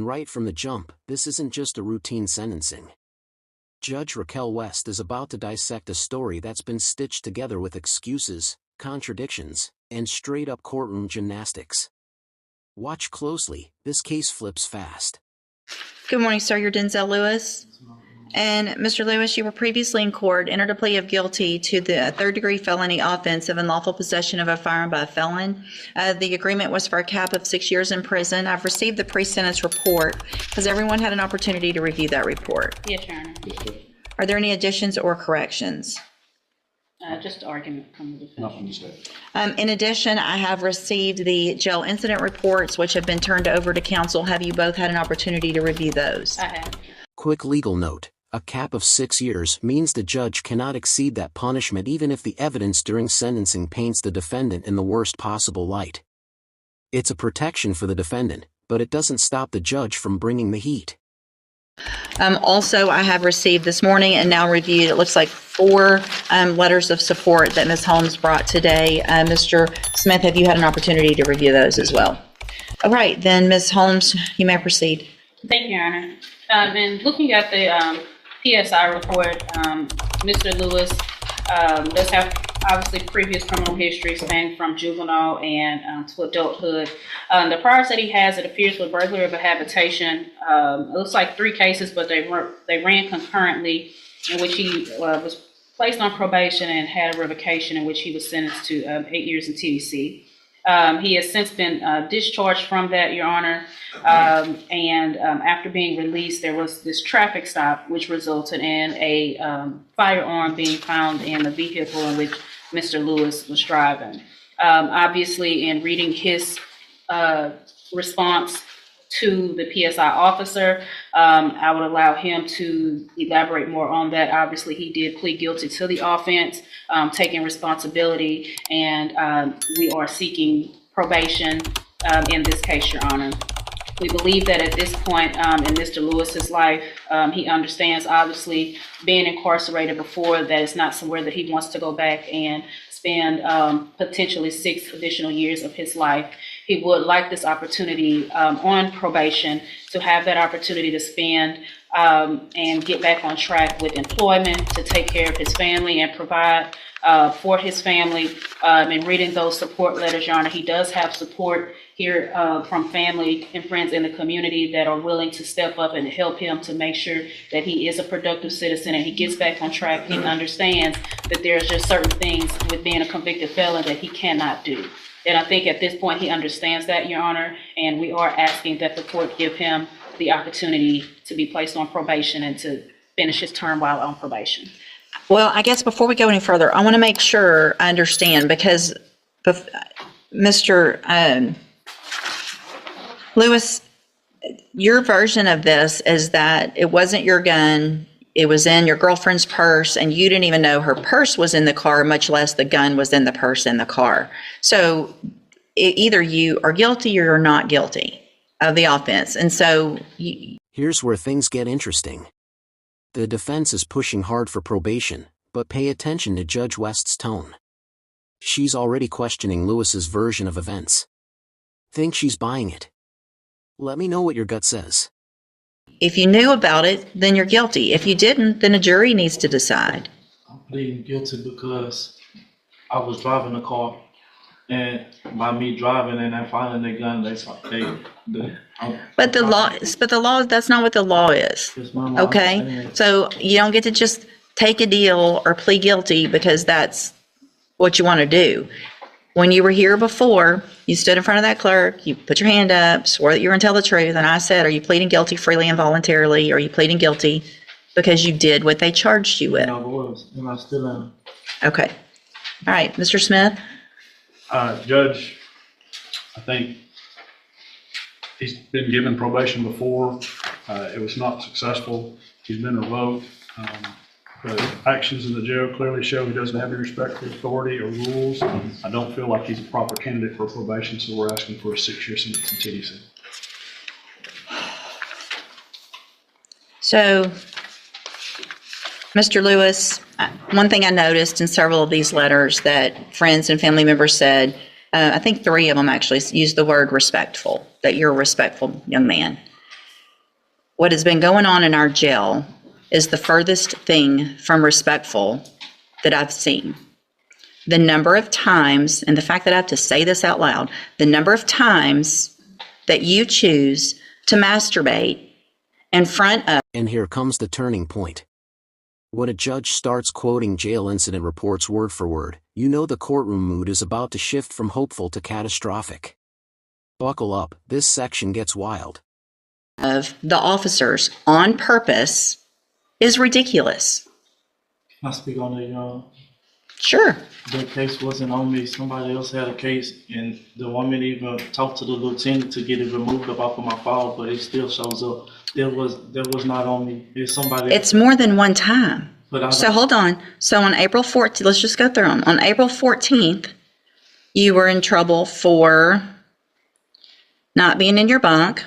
And right from the jump, this isn't just a routine sentencing. Judge Raquel West is about to dissect a story that's been stitched together with excuses, contradictions, and straight-up courtroom gymnastics. Watch closely, this case flips fast. Good morning, sir. You're Denzel Lewis. And Mr. Lewis, you were previously in court, entered a plea of guilty to the third-degree felony offense of unlawful possession of a firearm by a felon. The agreement was for a cap of 6 years in prison. I've received the pre-sentence report. Has everyone had an opportunity to review that report? Yes, Your Honor. Are there any additions or corrections? Just argument from the defendant. In addition, I have received the jail incident reports, which have been turned over to counsel. Have you both had an opportunity to review those? I have. Quick legal note. A cap of 6 years means the judge cannot exceed that punishment even if the evidence during sentencing paints the defendant in the worst possible light. It's a protection for the defendant, but it doesn't stop the judge from bringing the heat. Also, I have received this morning and now reviewed, it looks like 4 letters of support that Ms. Holmes brought today. Mr. Smith, have you had an opportunity to review those as well? All right, then Ms. Holmes, you may proceed. Thank you, Your Honor. And looking at the PSI report, Mr. Lewis does have obviously previous criminal history spanning from juvenile and to adulthood. The priors that he has, it appears, with burglary of a habitation. It looks like 3 cases, but they ran concurrently, in which he was placed on probation and had a revocation, in which he was sentenced to 8 years in TDC. He has since been discharged from that, Your Honor, and after being released, there was this traffic stop, which resulted in a firearm being found in the vehicle in which Mr. Lewis was driving. Obviously, in reading his response to the PSI officer, I would allow him to elaborate more on that. Obviously, he did plead guilty to the offense, taking responsibility, and we are seeking probation in this case, Your Honor. We believe that at this point in Mr. Lewis's life, he understands, obviously, being incarcerated before, that it's not somewhere that he wants to go back and spend potentially 6 additional years of his life. He would like this opportunity on probation to have that opportunity to spend and get back on track with employment, to take care of his family and provide for his family. And reading those support letters, Your Honor, he does have support here from family and friends in the community that are willing to step up and help him to make sure that he is a productive citizen and he gets back on track. He understands that there's just certain things with being a convicted felon that he cannot do. And I think at this point he understands that, Your Honor, and we are asking that the court give him the opportunity to be placed on probation and to finish his term while on probation. Well, I guess before we go any further, I want to make sure I understand, because Mr. Lewis, your version of this is that it wasn't your gun, it was in your girlfriend's purse, and you didn't even know her purse was in the car, much less the gun was in the purse in the car. So either you are guilty or you're not guilty of the offense. And so here's where things get interesting. The defense is pushing hard for probation, but pay attention to Judge West's tone. She's already questioning Lewis's version of events. Think she's buying it? Let me know what your gut says. If you knew about it, then you're guilty. If you didn't, then a jury needs to decide. I'm pleading guilty because I was driving the car, and by me driving and then finding the gun, But the law, that's not what the law is. Okay? So you don't get to just take a deal or plead guilty because that's what you want to do. When you were here before, you stood in front of that clerk, you put your hand up, swore that you were going to tell the truth, and I said, are you pleading guilty freely and voluntarily, or are you pleading guilty because you did what they charged you with? I was, and I still am. Okay. All right, Mr. Smith? Judge, I think he's been given probation before. It was not successful. He's been revoked. The actions in the jail clearly show he doesn't have any respect for authority or rules. I don't feel like he's a proper candidate for probation, so we're asking for a 6-year sentence in TDC. So, Mr. Lewis, one thing I noticed in several of these letters that friends and family members said, I think 3 of them actually used the word respectful, that you're a respectful young man. what has been going on in our jail is the furthest thing from respectful that I've seen. The number of times, and the fact that I have to say this out loud, the number of times that you choose to masturbate in front of. And here comes the turning point. When a judge starts quoting jail incident reports word for word, you know the courtroom mood is about to shift from hopeful to catastrophic. Buckle up, this section gets wild. Of the officers on purpose is ridiculous. Can I speak on the, Sure. the case wasn't on me. Somebody else had a case, and the woman even talked to the lieutenant to get it removed up off of my file, but it still shows up. That was not on me. It's somebody. It's more than one time. But So hold on. So on April 14th, let's just go through them. On April 14th, you were in trouble for not being in your bunk,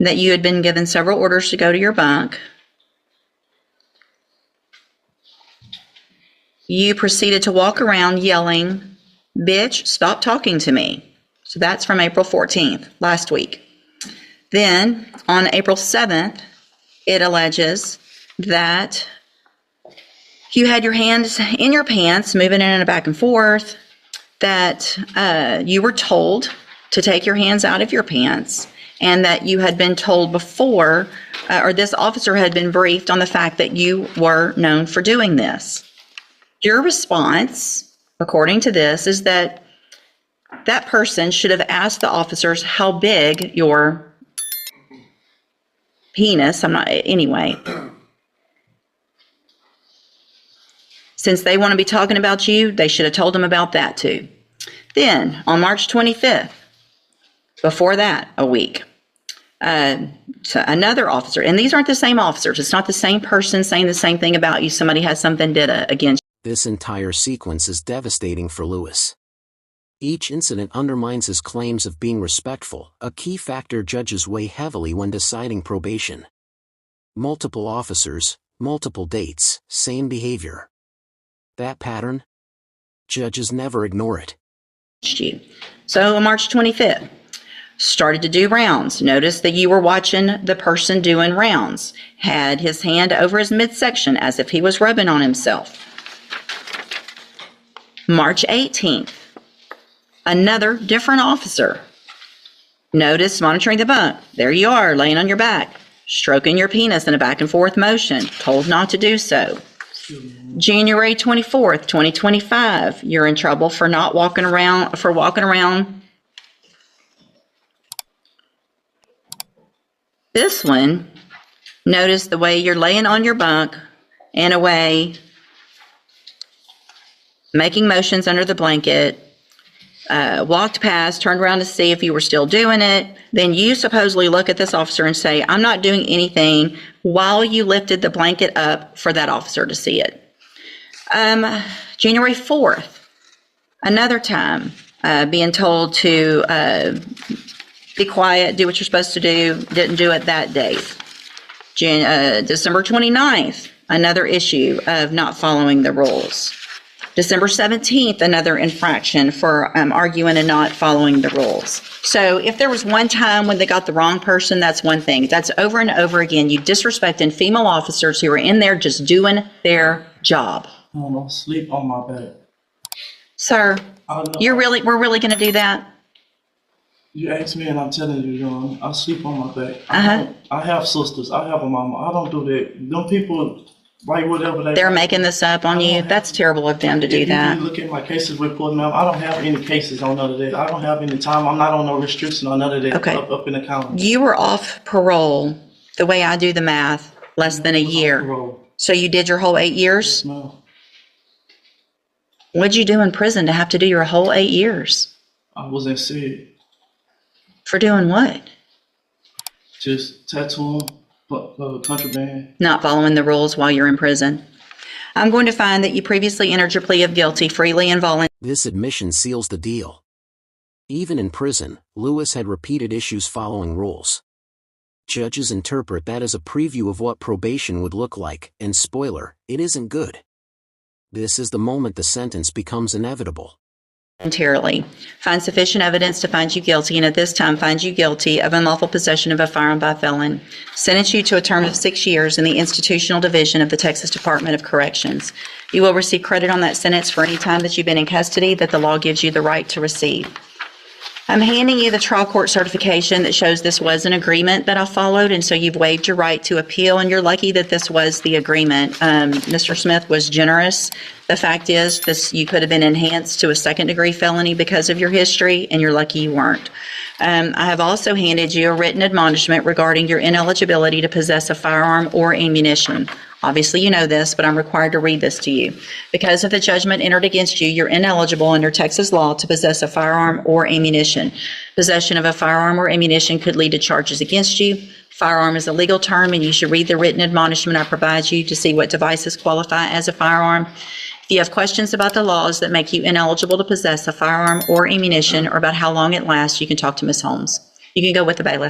that you had been given several orders to go to your bunk. You proceeded to walk around yelling, "Bitch, stop talking to me." So that's from April 14th, last week. Then on April 7th, it alleges that you had your hands in your pants, moving in and back and forth, that you were told to take your hands out of your pants, and that you had been told before, or this officer had been briefed on the fact that you were known for doing this. Your response, according to this, is that that person should have asked the officers how big your penis, anyway. Since they want to be talking about you, they should have told them about that too. Then, on March 25th, before that, a week, to another officer, and these aren't the same officers, it's not the same person saying the same thing about you, somebody has something did against you. This entire sequence is devastating for Lewis. Each incident undermines his claims of being respectful, a key factor judges weigh heavily when deciding probation. Multiple officers, multiple dates, same behavior. That pattern? Judges never ignore it. You. So on March 25th, started to do rounds. Notice that you were watching the person doing rounds. Had his hand over his midsection as if he was rubbing on himself. March 18th, another different officer. Notice monitoring the bunk. There you are, laying on your back, stroking your penis in a back and forth motion, told not to do so. January 24th, 2025, you're in trouble for walking around. This one, notice the way you're laying on your bunk in a way, making motions under the blanket, walked past, turned around to see if you were still doing it. Then you supposedly look at this officer and say, "I'm not doing anything," while you lifted the blanket up for that officer to see it. January 4th, another time, being told to be quiet, do what you're supposed to do, didn't do it that day. December 29th, another issue of not following the rules. December 17th, another infraction for arguing and not following the rules. So if there was one time when they got the wrong person, that's one thing. That's over and over again. You disrespecting female officers who are in there just doing their job. I don't know, sleep on my back. Sir, we're really going to do that? You ask me and I'm telling you, I sleep on my back. Uh-huh. I have sisters. I have a mama. I don't do that. Them people, like whatever They're making this up on you. That's terrible of them to do that. If you look at my cases report, ma'am, I don't have any cases on none of that. I don't have any time. I'm not on no restriction on none of that. Okay. Up in the county. You were off parole, the way I do the math, less than a year. So you did your whole 8 years? Yes, ma'am. What'd you do in prison to have to do your whole 8 years? I was in SID. For doing what? Just tattooing, contraband. Not following the rules while you're in prison. I'm going to find that you previously entered your plea of guilty freely and voluntarily. This admission seals the deal. Even in prison, Lewis had repeated issues following rules. Judges interpret that as a preview of what probation would look like, and spoiler, it isn't good. This is the moment the sentence becomes inevitable. voluntarily, find sufficient evidence to find you guilty, and at this time find you guilty of unlawful possession of a firearm by a felon, sentence you to a term of 6 years in the institutional division of the Texas Department of Corrections. You will receive credit on that sentence for any time that you've been in custody that the law gives you the right to receive. I'm handing you the trial court certification that shows this was an agreement that I followed, and so you've waived your right to appeal, and you're lucky that this was the agreement. Mr. Smith was generous. The fact is, you could have been enhanced to a second-degree felony because of your history, and you're lucky you weren't. I have also handed you a written admonishment regarding your ineligibility to possess a firearm or ammunition. Obviously, you know this, but I'm required to read this to you. Because of the judgment entered against you, you're ineligible under Texas law to possess a firearm or ammunition. Possession of a firearm or ammunition could lead to charges against you. Firearm is a legal term, and you should read the written admonishment I provide you to see what devices qualify as a firearm. If you have questions about the laws that make you ineligible to possess a firearm or ammunition, or about how long it lasts, you can talk to Ms. Holmes. You can go with the bailiff.